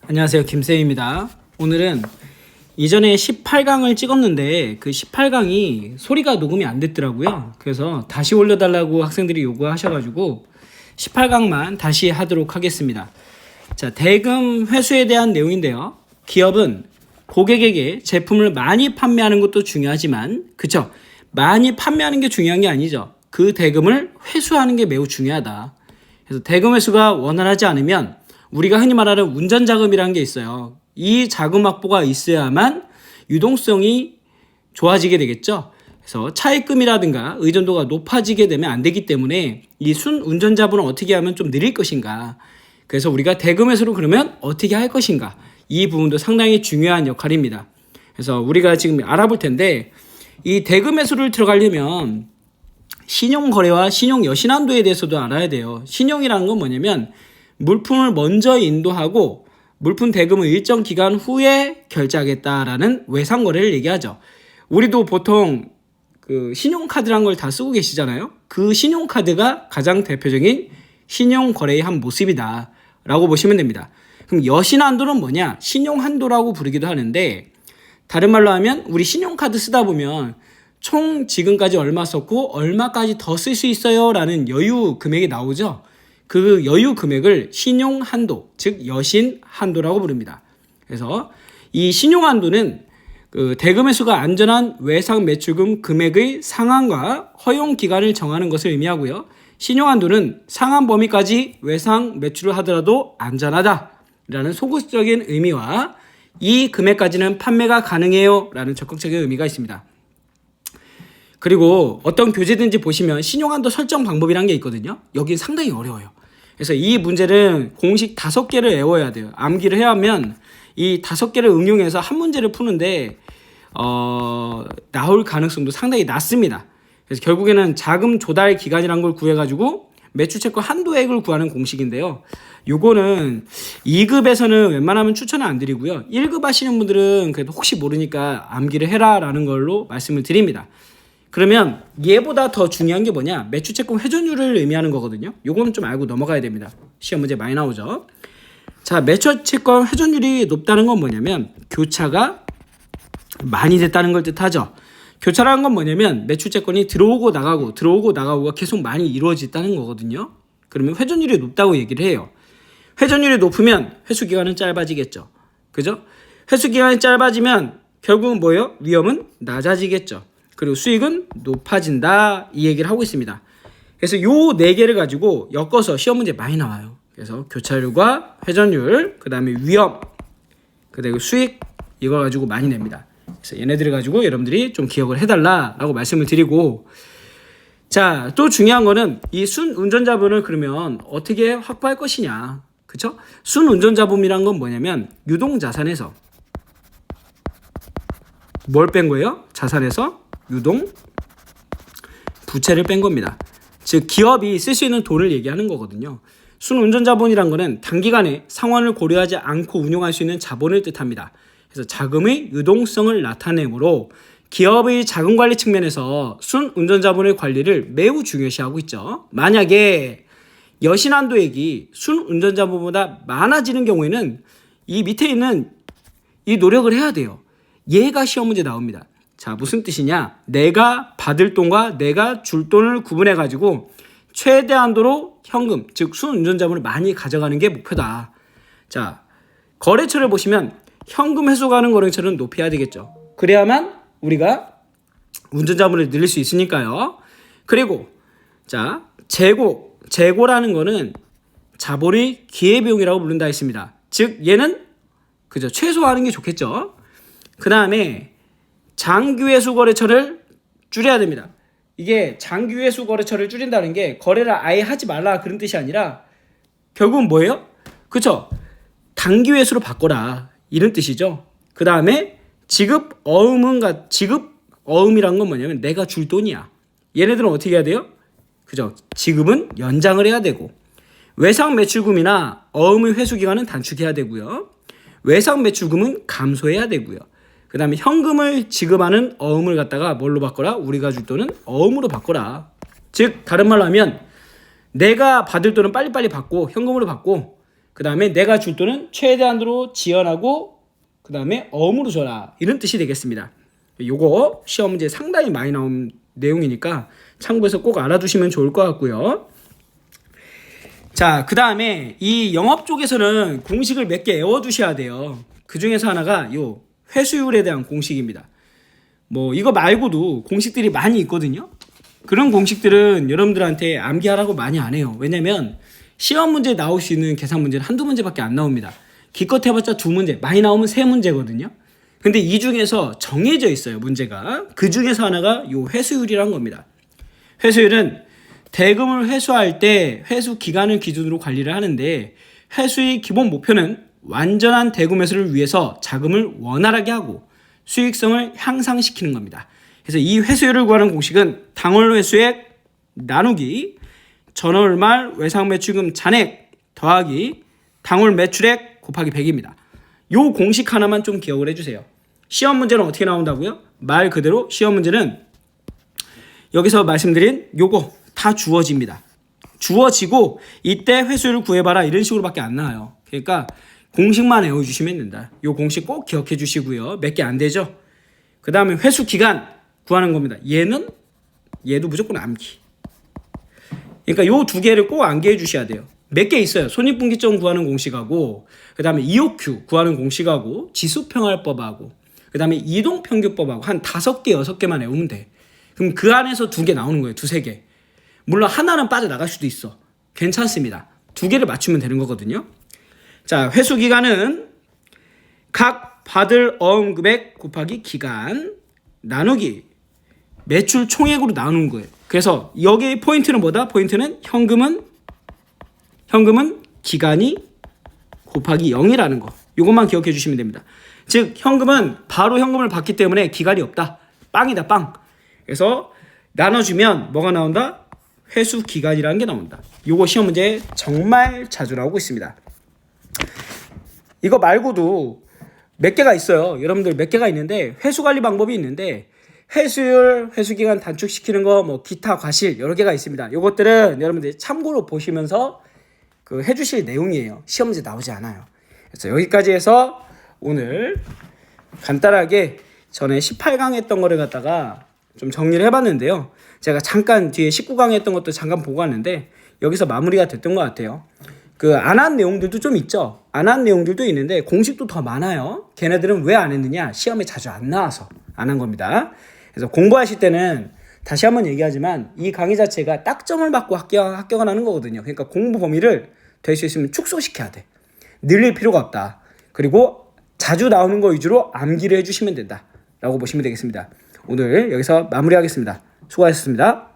안녕하세요, 김쌤입니다. 오늘은 이전에 18강을 찍었는데 그 18강이 소리가 녹음이 안 됐더라고요. 그래서 다시 올려달라고 학생들이 요구하셔가지고 18강만 다시 하도록 하겠습니다. 자, 대금 회수에 대한 내용인데요. 기업은 고객에게 제품을 많이 판매하는 것도 중요하지만, 그쵸? 많이 판매하는 게 중요한 게 아니죠. 그 대금을 회수하는 게 매우 중요하다. 그래서 대금 회수가 원활하지 않으면 우리가 흔히 말하는 운전자금이라는 게 있어요. 이 자금 확보가 있어야만 유동성이 좋아지게 되겠죠. 그래서 차입금이라든가 의존도가 높아지게 되면 안 되기 때문에 이 순운전자분은 어떻게 하면 좀 느릴 것인가. 그래서 우리가 대금 회수를 그러면 어떻게 할 것인가. 이 부분도 상당히 중요한 역할입니다. 그래서 우리가 지금 알아볼 텐데 이 대금 회수를 들어가려면 신용거래와 신용여신한도에 대해서도 알아야 돼요. 신용이라는 건 뭐냐면 물품을 먼저 인도하고 물품 대금을 일정 기간 후에 결제하겠다라는 외상거래를 얘기하죠. 우리도 보통 그 신용카드란 걸 다 쓰고 계시잖아요. 그 신용카드가 가장 대표적인 신용거래의 한 모습이다 라고 보시면 됩니다. 그럼 여신한도는 뭐냐? 신용한도라고 부르기도 하는데, 다른 말로 하면 우리 신용카드 쓰다 보면 총 지금까지 얼마 썼고 얼마까지 더 쓸 수 있어요 라는 여유 금액이 나오죠. 그 여유 금액을 신용한도, 즉 여신한도라고 부릅니다. 그래서 이 신용한도는 그 대금 회수가 안전한 외상 매출금 금액의 상한과 허용 기간을 정하는 것을 의미하고요. 신용한도는 상한 범위까지 외상 매출을 하더라도 안전하다라는 소극적인 의미와 이 금액까지는 판매가 가능해요 라는 적극적인 의미가 있습니다. 그리고 어떤 교재든지 보시면 신용한도 설정 방법이란 게 있거든요. 여긴 상당히 어려워요. 그래서 이 문제는 공식 5개를 외워야 돼요. 암기를 해야 하면 이 5개를 응용해서 한 문제를 푸는데 나올 가능성도 상당히 낮습니다. 그래서 결국에는 자금 조달 기간이란 걸 구해가지고 매출채권 한도액을 구하는 공식인데요. 요거는 2급에서는 웬만하면 추천을 안 드리고요. 1급 하시는 분들은 그래도 혹시 모르니까 암기를 해라라는 걸로 말씀을 드립니다. 그러면 얘보다 더 중요한 게 뭐냐? 매출채권 회전율을 의미하는 거거든요. 요거는 좀 알고 넘어가야 됩니다. 시험 문제 많이 나오죠. 자, 매출채권 회전율이 높다는 건 뭐냐면 교차가 많이 됐다는 걸 뜻하죠. 교차라는 건 뭐냐면 매출채권이 들어오고 나가고가 계속 많이 이루어졌다는 거거든요. 그러면 회전율이 높다고 얘기를 해요. 회전율이 높으면 회수기간은 짧아지겠죠. 그죠? 회수기간이 짧아지면 결국은 뭐예요? 위험은 낮아지겠죠. 그리고 수익은 높아진다, 이 얘기를 하고 있습니다. 그래서 요 4개를 가지고 엮어서 시험 문제 많이 나와요. 그래서 교차율과 회전율, 그 다음에 위험, 그 다음에 수익, 이걸 가지고 많이 냅니다. 그래서 얘네들을 가지고 여러분들이 좀 기억을 해달라라고 말씀을 드리고, 자, 또 중요한 거는 이 순운전자분을 그러면 어떻게 확보할 것이냐. 그쵸? 순운전자분이란 건 뭐냐면 유동자산에서 뭘 뺀 거예요? 자산에서 유동 부채를 뺀 겁니다. 즉 기업이 쓸 수 있는 돈을 얘기하는 거거든요. 순운전자본이란 거는 단기간에 상황을 고려하지 않고 운용할 수 있는 자본을 뜻합니다. 그래서 자금의 유동성을 나타내므로 기업의 자금관리 측면에서 순운전자본의 관리를 매우 중요시하고 있죠. 만약에 여신한도액이 순운전자본보다 많아지는 경우에는 이 밑에 있는 이 노력을 해야 돼요. 얘가 시험 문제 나옵니다. 자, 무슨 뜻이냐? 내가 받을 돈과 내가 줄 돈을 구분해 가지고 최대한도로 현금, 즉 순운전자본을 많이 가져가는 게 목표다. 자, 거래처를 보시면 현금 회수가는 거래처는 높여야 되겠죠. 그래야만 우리가 운전자본을 늘릴 수 있으니까요. 그리고 자, 재고라는 거는 자본의 기회비용이라고 부른다 했습니다. 즉 얘는 그죠, 최소화하는 게 좋겠죠. 그 다음에 장기회수 거래처를 줄여야 됩니다. 이게 장기회수 거래처를 줄인다는 게 거래를 아예 하지 말라 그런 뜻이 아니라 결국은 뭐예요? 그쵸? 단기회수로 바꿔라 이런 뜻이죠. 그 다음에 지급 어음이란 건 뭐냐면 내가 줄 돈이야. 얘네들은 어떻게 해야 돼요? 그죠? 지급은 연장을 해야 되고, 외상 매출금이나 어음의 회수 기간은 단축해야 되고요. 외상 매출금은 감소해야 되고요. 그 다음에 현금을 지급하는 어음을 갖다가 뭘로 바꿔라? 우리가 줄 돈은 어음으로 바꿔라. 즉 다른 말로 하면 내가 받을 돈은 빨리빨리 받고 현금으로 받고, 그 다음에 내가 줄 돈은 최대한으로 지연하고 그 다음에 어음으로 줘라 이런 뜻이 되겠습니다. 요거 시험 문제 상당히 많이 나온 내용이니까 참고해서 꼭 알아두시면 좋을 것 같고요. 자, 그 다음에 이 영업 쪽에서는 공식을 몇 개 외워두셔야 돼요. 그 중에서 하나가 요 회수율에 대한 공식입니다. 뭐 이거 말고도 공식들이 많이 있거든요. 그런 공식들은 여러분들한테 암기하라고 많이 안 해요. 왜냐면 시험 문제 나올 수 있는 계산 문제는 한두 문제밖에 안 나옵니다. 기껏 해봤자 2문제, 많이 나오면 3문제거든요. 근데 이 중에서 정해져 있어요, 문제가. 그 중에서 하나가 요 회수율이란 겁니다. 회수율은 대금을 회수할 때 회수 기간을 기준으로 관리를 하는데 회수의 기본 목표는 완전한 대금 회수를 위해서 자금을 원활하게 하고 수익성을 향상시키는 겁니다. 그래서 이 회수율을 구하는 공식은 당월 회수액 나누기 전월 말 외상 매출금 잔액 더하기 당월 매출액 곱하기 100입니다. 요 공식 하나만 좀 기억을 해주세요. 시험 문제는 어떻게 나온다고요? 말 그대로 시험 문제는 여기서 말씀드린 요거 다 주어집니다. 주어지고 이때 회수율을 구해봐라 이런 식으로밖에 안 나와요. 그러니까 공식만 외워주시면 된다. 요 공식 꼭 기억해 주시고요. 몇 개 안 되죠? 그 다음에 회수 기간 구하는 겁니다. 얘도 무조건 암기. 그러니까 요 두 개를 꼭 암기해 주셔야 돼요. 몇 개 있어요. 손익분기점 구하는 공식하고 그 다음에 EOQ 구하는 공식하고 지수평할법하고 그 다음에 이동평균법하고 한 5개 6개만 외우면 돼. 그럼 그 안에서 2개 나오는 거예요. 2-3개. 물론 하나는 빠져나갈 수도 있어. 괜찮습니다. 2개를 맞추면 되는 거거든요. 자, 회수 기간은 각 받을 어음 금액 곱하기 기간 나누기 매출 총액으로 나누는 거예요. 그래서 여기 포인트는 뭐다? 포인트는 현금은 기간이 곱하기 0이라는 거. 이것만 기억해 주시면 됩니다. 즉 현금은 바로 현금을 받기 때문에 기간이 없다. 빵이다, 빵. 그래서 나눠주면 뭐가 나온다? 회수 기간이라는 게 나온다. 요거 시험 문제 정말 자주 나오고 있습니다. 이거 말고도 몇 개가 있어요. 여러분들 몇 개가 있는데 회수 관리 방법이 있는데 회수율, 회수기간 단축시키는 거, 뭐 기타 과실 여러 개가 있습니다. 요것들은 여러분들 참고로 보시면서 그 해주실 내용이에요. 시험 문제 나오지 않아요. 그래서 여기까지 해서 오늘 간단하게 전에 18강 했던 거를 갖다가 좀 정리를 해봤는데요. 제가 잠깐 뒤에 19강 했던 것도 잠깐 보고 왔는데 여기서 마무리가 됐던 것 같아요. 그 안 한 내용들도 좀 있죠. 안 한 내용들도 있는데 공식도 더 많아요. 걔네들은 왜 안 했느냐? 시험에 자주 안 나와서 안 한 겁니다. 그래서 공부하실 때는 다시 한번 얘기하지만 이 강의 자체가 딱점을 받고 합격을 하는 거거든요. 그러니까 공부 범위를 될 수 있으면 축소시켜야 돼. 늘릴 필요가 없다. 그리고 자주 나오는 거 위주로 암기를 해주시면 된다 라고 보시면 되겠습니다. 오늘 여기서 마무리하겠습니다. 수고하셨습니다.